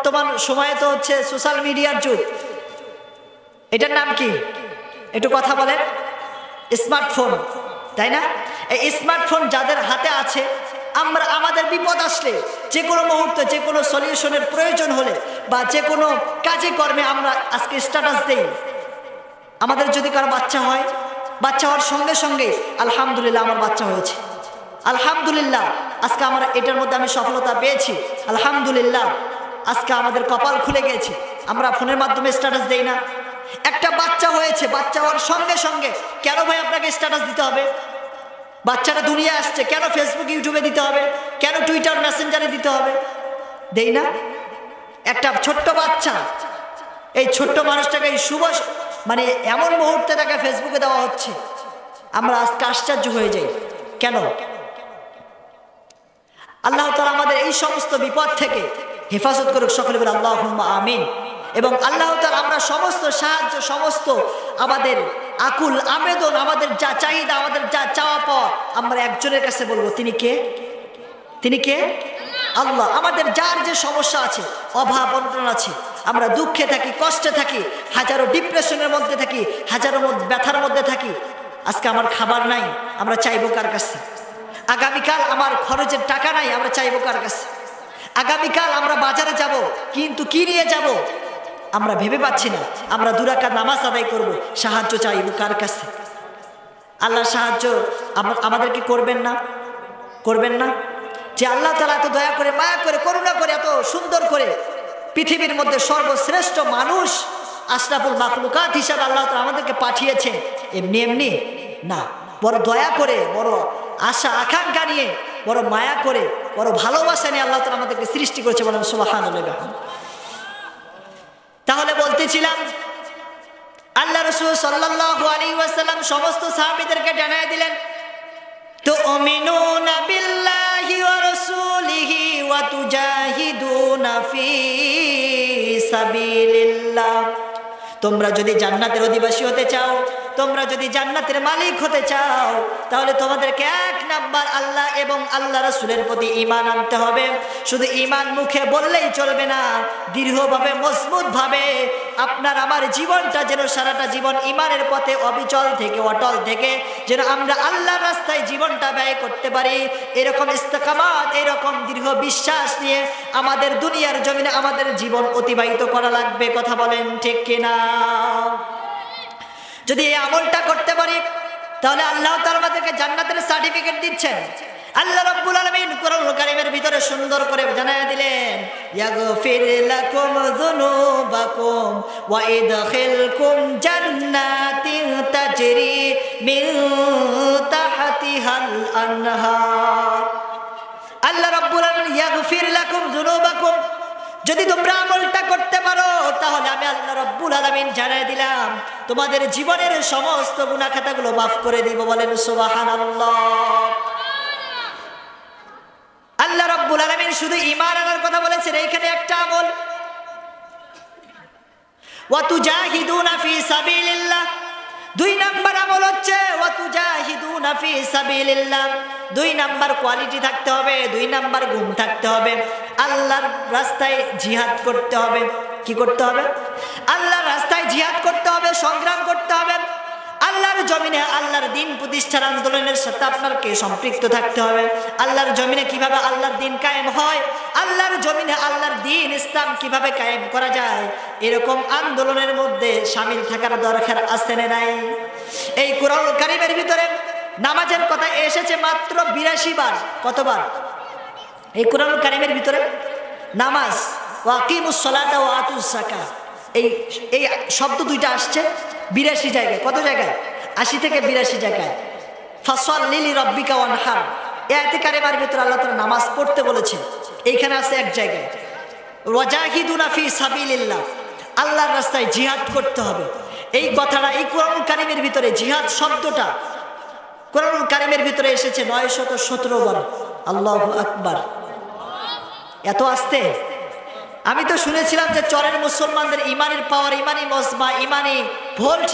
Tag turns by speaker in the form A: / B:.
A: বর্তমান সময়ে তো হচ্ছে সোশ্যাল মিডিয়ার যুগ, এটার নাম কি একটু কথা বলেন? স্মার্টফোন, তাই না? এই স্মার্টফোন যাদের হাতে আছে, আমরা আমাদের বিপদ আসলে যে কোনো মুহূর্তে যে কোনো সলিউশনের প্রয়োজন হলে বা যে কোনো কাজে কর্মে আমরা আজকে স্ট্যাটাস দেই। আমাদের যদি কারো বাচ্চা হয়, বাচ্চা হওয়ার সঙ্গে সঙ্গে আলহামদুলিল্লাহ আমার বাচ্চা হয়েছে, আলহামদুলিল্লাহ আজকে আমরা এটার মধ্যে আমি সফলতা পেয়েছি, আলহামদুলিল্লাহ আজকে আমাদের কপাল খুলে গেছে। আমরা ফোনের মাধ্যমে স্ট্যাটাস দেই না? একটা বাচ্চা হয়েছে, বাচ্চা হওয়ার সঙ্গে সঙ্গে কেন ভাই আপনাকে স্ট্যাটাস দিতে হবে? বাচ্চাটা দুনিয়া আসছে, কেন ফেসবুক ইউটিউবে দিতে হবে? কেন টুইটার মেসেঞ্জারে দিতে হবে? দেই না? একটা ছোট্ট বাচ্চা, এই ছোট্ট মানুষটাকে এই শুভ মানে এমন মুহূর্তে তাকে ফেসবুকে দেওয়া হচ্ছে, আমরা আজকে আশ্চর্য হয়ে যাই। কেন? আল্লাহ তাআলা আমাদের এই সমস্ত বিপদ থেকে হেফাজত করুক, সকলে বলে আল্লাহুম্মা আমিন। এবং আল্লাহ তাআলা আমরা সমস্ত সাহায্য, সমস্ত আমাদের আকুল আবেদন, আমাদের যা চাহিদা, আমাদের যা চাওয়া পাওয়া আমরা একজনের কাছে বলবো। তিনি কে? তিনি কে? আল্লাহ। আমাদের যার যে সমস্যা আছে, অভাব অনটন আছে, আমরা দুঃখে থাকি, কষ্টে থাকি, হাজারো ডিপ্রেশনের মধ্যে থাকি, হাজারো ব্যথার মধ্যে থাকি, আজকে আমার খাবার নাই, আমরা চাইবো কার কাছে? আগামীকাল আমার খরচের টাকা নাই, আমরা চাইবো কার কাছে? আগামীকাল আমরা বাজারে যাব, কিন্তু কি নিয়ে যাব আমরা ভেবে পাচ্ছি না। আমরা 2 রাকাত নামাজ আদায় করব, সাহায্য চাইব কার কাছে? আল্লাহ সাহায্য আমাদেরকে করবেন না? করবেন না? যে আল্লাহ তাআলা এত দয়া করে, মায়া করে, করুণা করে, এত সুন্দর করে পৃথিবীর মধ্যে সর্বশ্রেষ্ঠ মানুষ আশরাফুল মাখলুকাত হিসাবে আল্লাহ তাআলা আমাদেরকে পাঠিয়েছেন এমনি এমনি না, বড় দয়া করে, বড় আশা আকাঙ্ক্ষা নিয়ে, বড় মায়া করে, বড় ভালোবাসা নিয়ে আল্লাহ তাআলা আমাদেরকে সৃষ্টি করেছে। বলেন সুবহানাল্লাহ। তাহলে বলতেছিলাম, আল্লাহ রাসূল সাল্লাল্লাহু আলাইহি ওয়াসাল্লাম সমস্ত সাহাবীদেরকে জানায় দিলেন, তুমিনুনা বিল্লাহি ওয়া রাসূলিহি ওয়া তুজাহিদুনা ফি সাবিলিল্লাহ। তোমরা যদি জান্নাতের অধিবাসী হতে চাও, তোমরা যদি জান্নাতের মালিক হতে চাও, তাহলে তোমাদেরকে 1 নাম্বার আল্লাহ এবং আল্লাহ রাসূলের প্রতি ঈমান আনতে হবে। শুধু ঈমান মুখে বললেই চলবে না, দৃঢ়ভাবে, মজবুতভাবে আপনার আমার জীবনটা যেন সারাটা জীবন ঈমানের পথে অবিচল থেকে, অটল থেকে যেন আমরা আল্লাহর রাস্তায় জীবনটা ব্যয় করতে পারি। এরকম ইস্তেকামাত, এরকম দৃঢ় বিশ্বাস নিয়ে আমাদের দুনিয়ার জমিনে আমাদের জীবন অতিবাহিত করা লাগবে। কথা বলেন ঠিক কিনা? যদি এই আমলটা করতে পারি, তাহলে আল্লাহ তাআলা আমাদেরকে জান্নাতের সার্টিফিকেট দিচ্ছেন। আল্লাহ রাব্বুল আলামিন কোরআনুল কারীমের ভিতরে সুন্দর করে জানায়া দিলেন, ইয়াগফির লাকুম যুনুবাকুম ওয়া ইদখিলকুম জান্নাতিন তাজরি মিন তাহতিহাল আনহার। আল্লাহ রাব্বুল আলামিন ইয়াগফির লাকুম যুনুবাকুম, যদি তোমরা আমলটা করতে পারো, তাহলে আমি আল্লাহ রাব্বুল আলামিন জানায় দিলাম তোমাদের জীবনের সমস্ত গুনাহ খাতাগুলো মাফ করে দিব। বলেন সুবহানাল্লাহ। আল্লাহ রাব্বুল আলামিন শুধু ঈমান আনার কথা বলেছেন, এইখানে একটা আমল, ওয়া তুজাহিদুনা ফি সাবিলিল্লাহ। 2 নাম্বার আমল হচ্ছে ওয়া তুজাহিদুনা ফি সাবিলিল্লাহ। 2 নাম্বার কোয়ালিটি থাকতে হবে, 2 নাম্বার গুণ থাকতে হবে। আল্লাহর রাস্তায় জিহাদ করতে হবে। কি করতে হবে? আল্লাহর রাস্তায় জিহাদ করতে হবে, সংগ্রাম করতে হবে। আল্লাহর জমিনে আল্লাহর দ্বীন প্রতিষ্ঠার আন্দোলনের সাথে আপনাকে সম্পৃক্ত থাকতে হবে। আল্লাহর জমিনে কিভাবে আল্লাহর দ্বীন কায়েম হয়, আল্লাহর জমিনে আল্লাহর দ্বীন ইসলাম কিভাবে কায়েম করা যায়, এরকম আন্দোলনের মধ্যে শামিল থাকার দরকার আছে না নাই? এই কোরআনুল কারীমের ভিতরে নামাজের কথা এসেছে মাত্র 82 বার। কতবার? এই কোরআনুল কারীমের ভিতরে নামাজ, ওয়াকিমুস সালাতা ওয়া আতুজ যাকাত, এই শব্দ 2টা আসছে 82 জায়গায়। কত জায়গায়? 80 থেকে 82 জায়গায়। ফাসাল্লি লিরাব্বিকা ওয়ানহার, এই আয়াতে কারিমার ভিতরে আল্লাহ তাআলা নামাজ পড়তে বলেছেন। এইখানে আছে 1 জায়গায় ওয়াজাহিদুনা ফি সাবিলিল্লাহ, আল্লাহর রাস্তায় জিহাদ করতে হবে। এই কথাটা এই কোরআনুল কারীমের ভিতরে, জিহাদ শব্দটা কোরআনুল কারীমের ভিতরে এসেছে 917 বার। আল্লাহু আকবার। এত আস্তে? আমি তো শুনেছিলাম যে চরের মুসলমানদের ইমানের পাওয়ার, ইমানি মজমা, ইমানি ভোল্ট